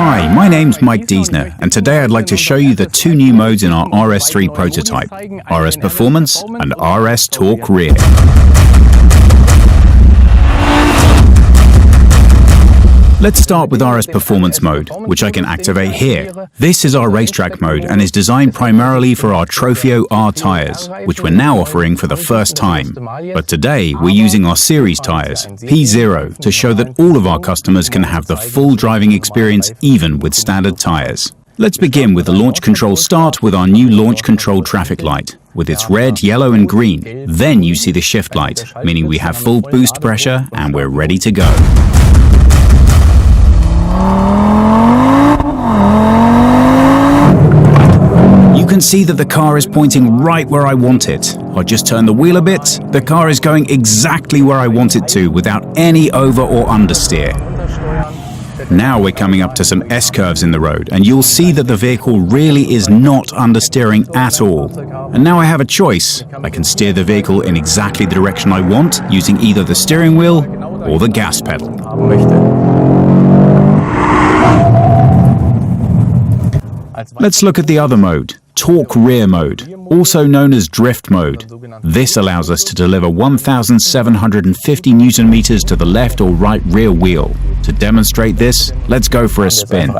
Hi, my name's Mike Diesner, and today I'd like to show you the two new modes in our RS3 prototype, RS Performance and RS Torque Rear. Let's start with RS Performance mode, which I can activate here. This is our racetrack mode and is designed primarily for our Trofeo R tyres, which we're now offering for the first time. But today, we're using our series tyres, P0, to show that all of our customers can have the full driving experience even with standard tyres. Let's begin with the launch control start with our new launch control traffic light, with its red, yellow and green. Then you see the shift light, meaning we have full boost pressure and we're ready to go. You can see that the car is pointing right where I want it. I'll just turn the wheel a bit. The car is going exactly where I want it to without any over or understeer. Now we're coming up to some S-curves in the road, and you'll see that the vehicle really is not understeering at all. And now I have a choice. I can steer the vehicle in exactly the direction I want using either the steering wheel or the gas pedal. Let's look at the other mode, Torque Rear mode, also known as drift mode. This allows us to deliver 1,750 Newton meters to the left or right rear wheel. To demonstrate this, let's go for a spin.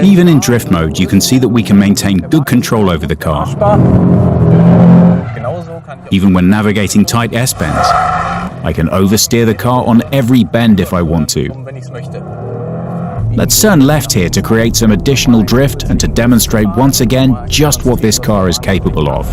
Even in drift mode, you can see that we can maintain good control over the car, even when navigating tight S-bends. I can oversteer the car on every bend if I want to. Let's turn left here to create some additional drift and to demonstrate once again just what this car is capable of.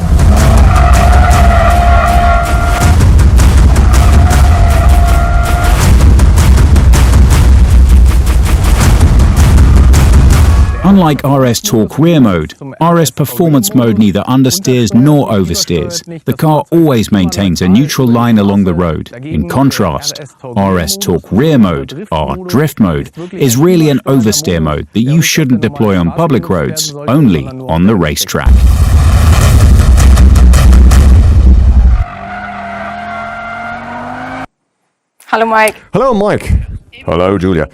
Unlike RS Torque Rear mode, RS Performance mode neither understeers nor oversteers. The car always maintains a neutral line along the road. In contrast, RS Torque Rear mode, or drift mode, is really an oversteer mode that you shouldn't deploy on public roads, only on the racetrack. Hello, Mike. Hello, Mike. Hello, Julia.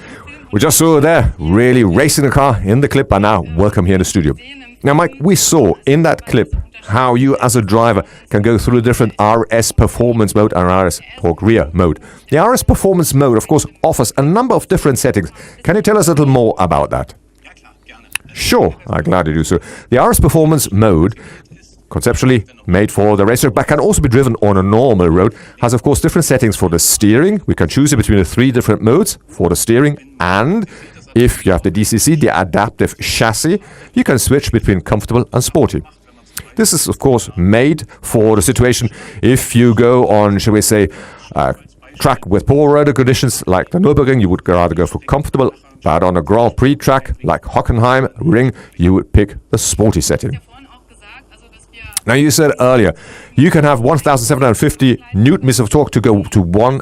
We just saw there really racing the car in the clip, and now welcome here in the studio. Now, Mike, we saw in that clip how you as a driver can go through the different RS Performance mode and RS Torque Rear mode. The RS Performance mode, of course, offers a number of different settings. Can you tell us a little more about that? Sure, I'm glad to do so. The RS Performance mode, conceptually made for the racetrack, but can also be driven on a normal road, has of course different settings for the steering. We can choose between the three different modes for the steering, and if you have the DCC, the adaptive chassis, you can switch between comfortable and sporty. This is of course made for the situation if you go on, shall we say, a track with poor road conditions like the Nürburgring, you would rather go for comfortable, but on a Grand Prix track like Hockenheim Ring, you would pick the sporty setting. Now, you said earlier, you can have 1,750 Newton-meters of torque to go to one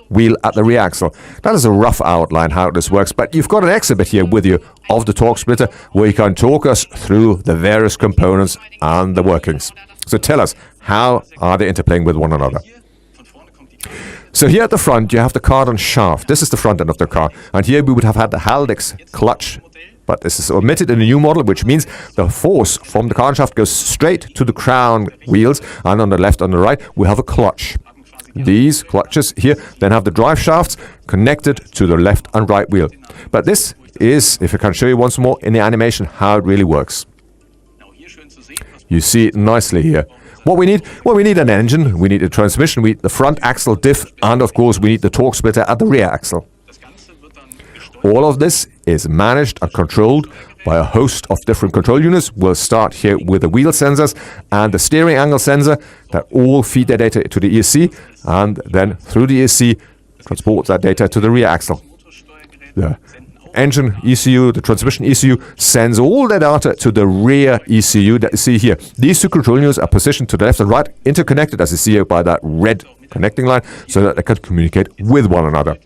wheel at the rear axle. That is a rough outline how this works, but you've got an exhibit here with you of the torque splitter where you can talk us through the various components and the workings. So tell us, how are they interplaying with one another? So here at the front, you have the cardan shaft. This is the front end of the car, and here we would have had the Haldex clutch. But this is omitted in the new model, which means the force from the cardan shaft goes straight to the crown wheels, and on the left and the right we have a clutch. These clutches here then have the drive shafts connected to the left and right wheel. But this is, if I can show you once more in the animation, how it really works. You see it nicely here. What we need? Well, we need an engine, we need a transmission, we need the front axle diff, and of course we need the torque splitter at the rear axle. All of this is managed and controlled by a host of different control units. We'll start here with the wheel sensors and the steering angle sensor that all feed their data to the ESC, and then through the ESC transport that data to the rear axle. The engine ECU, the transmission ECU sends all the data to the rear ECU that you see here. These two control units are positioned to the left and right, interconnected as you see here by that red connecting line, so that they can communicate with one another.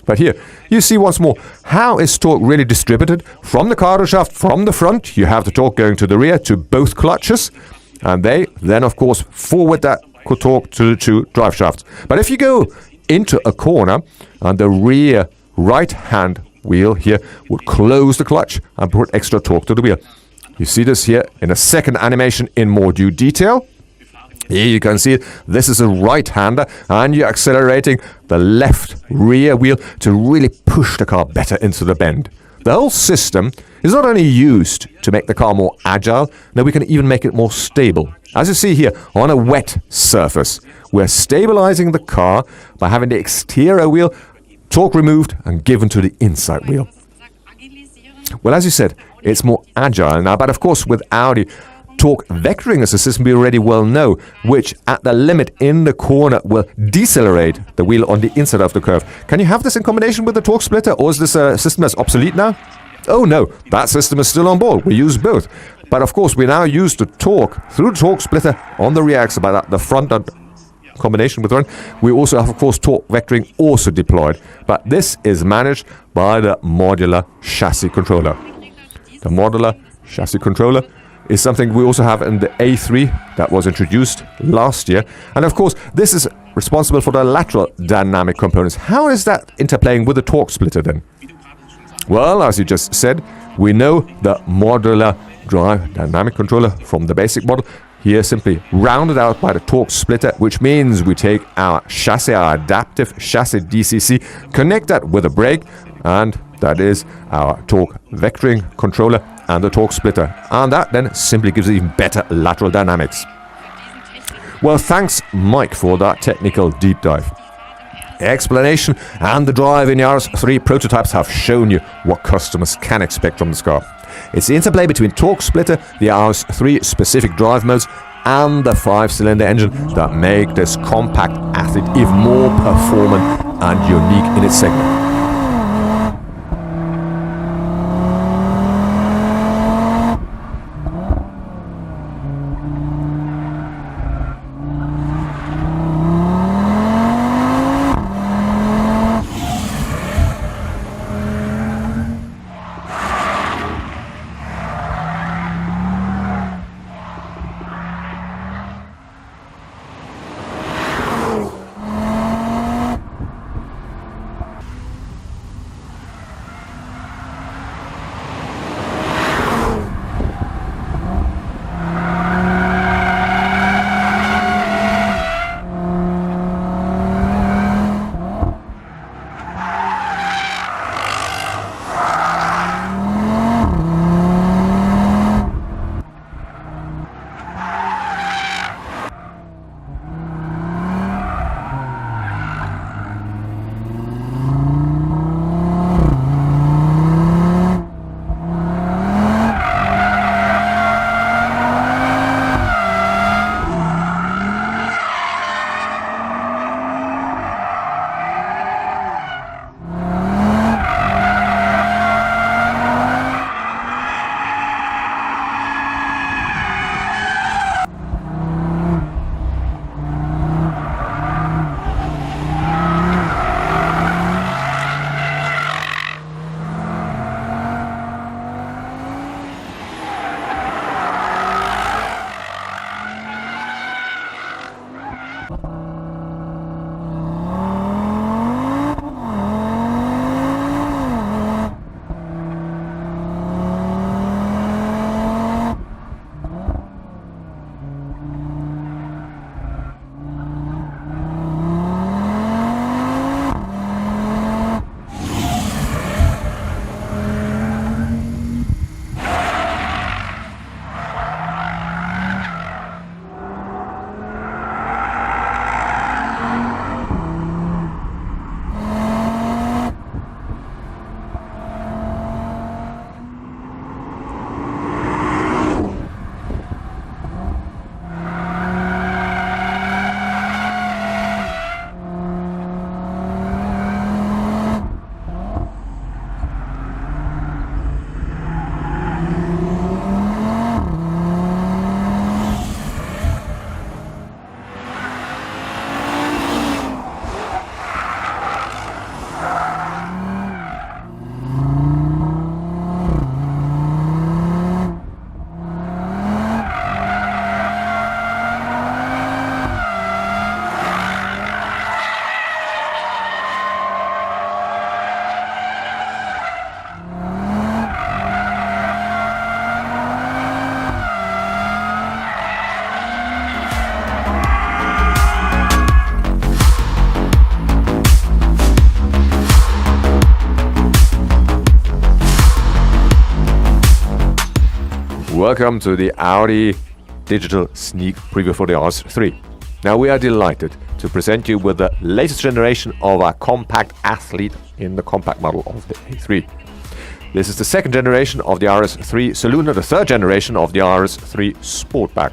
But here, you see once more, how is torque really distributed? From the cardan shaft, from the front, you have the torque going to the rear to both clutches, and they then, of course, forward that torque to the two drive shafts. But if you go into a corner and the rear right-hand wheel here would close the clutch and put extra torque to the wheel. You see this here in a second animation in more due detail. Here you can see it. This is a right-hander, and you're accelerating the left rear wheel to really push the car better into the bend. The whole system is not only used to make the car more agile, now we can even make it more stable. As you see here, on a wet surface, we're stabilizing the car by having the exterior wheel torque removed and given to the inside wheel. Well, as you said, it's more agile now, but of course with Audi, torque vectoring is a system we already well know, which at the limit in the corner will decelerate the wheel on the inside of the curve. Can you have this in combination with the torque splitter, or is this a system that's obsolete now? Oh no, that system is still on board. We use both. But of course we now use the torque through the torque splitter on the rear axle by the front and combination with the front. We also have of course torque vectoring also deployed, but this is managed by the modular chassis controller. The modular chassis controller is something we also have in the A3 that was introduced last year. And of course, this is responsible for the lateral dynamic components. How is that interplaying with the torque splitter then? Well, as you just said, we know the modular drive dynamic controller from the basic model. Here simply rounded out by the torque splitter, which means we take our chassis, our adaptive chassis DCC, connect that with a brake, and that is our torque vectoring controller and the torque splitter, and that then simply gives even better lateral dynamics. Well, thanks Mike for that technical deep dive. Explanation and the drive in the RS3 prototypes have shown you what customers can expect from this car. It's the interplay between torque splitter, the RS3 specific drive modes, and the 5-cylinder engine that make this compact athlete even more performant and unique in its segment. Welcome to the Audi digital sneak preview for the RS3. Now we are delighted to present you with the latest generation of our compact athlete in the compact model of the A3. This is the second generation of the RS3 Saloon and the third generation of the RS3 Sportback.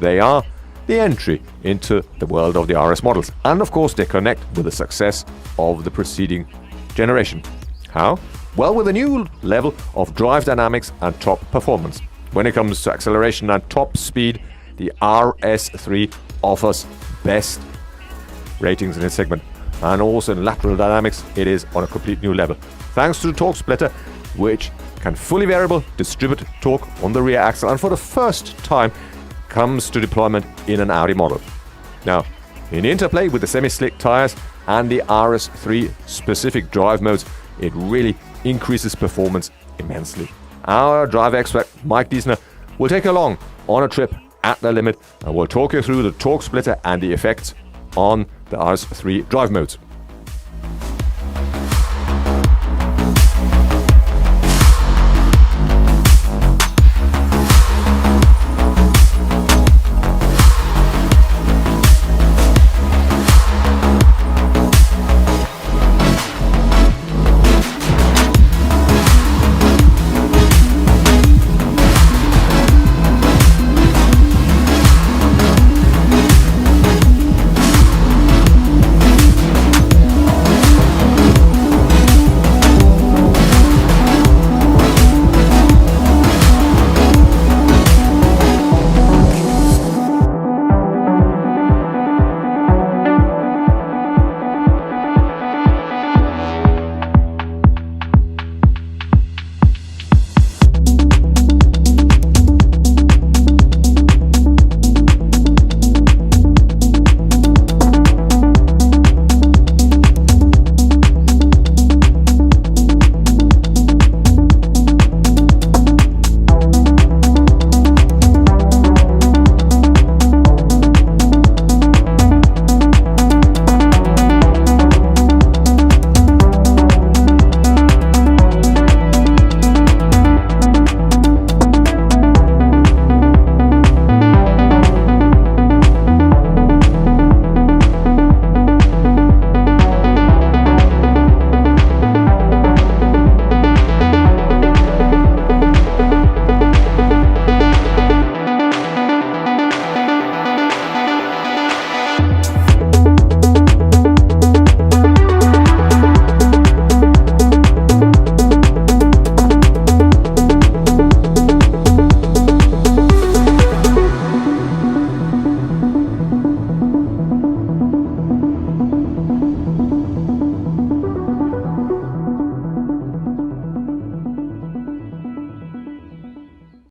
They are the entry into the world of the RS models, and of course they connect with the success of the preceding generation. How? Well, with a new level of drive dynamics and top performance. When it comes to acceleration and top speed, the RS3 offers best ratings in its segment, and also in lateral dynamics it is on a complete new level, thanks to the torque splitter, which can fully variable distribute torque on the rear axle, and for the first time comes to deployment in an Audi model. Now, in interplay with the semi-slick tires and the RS3 specific drive modes, it really increases performance immensely. Our drive expert Mike Diesner will take you along on a trip at the limit and will talk you through the torque splitter and the effects on the RS3 drive modes.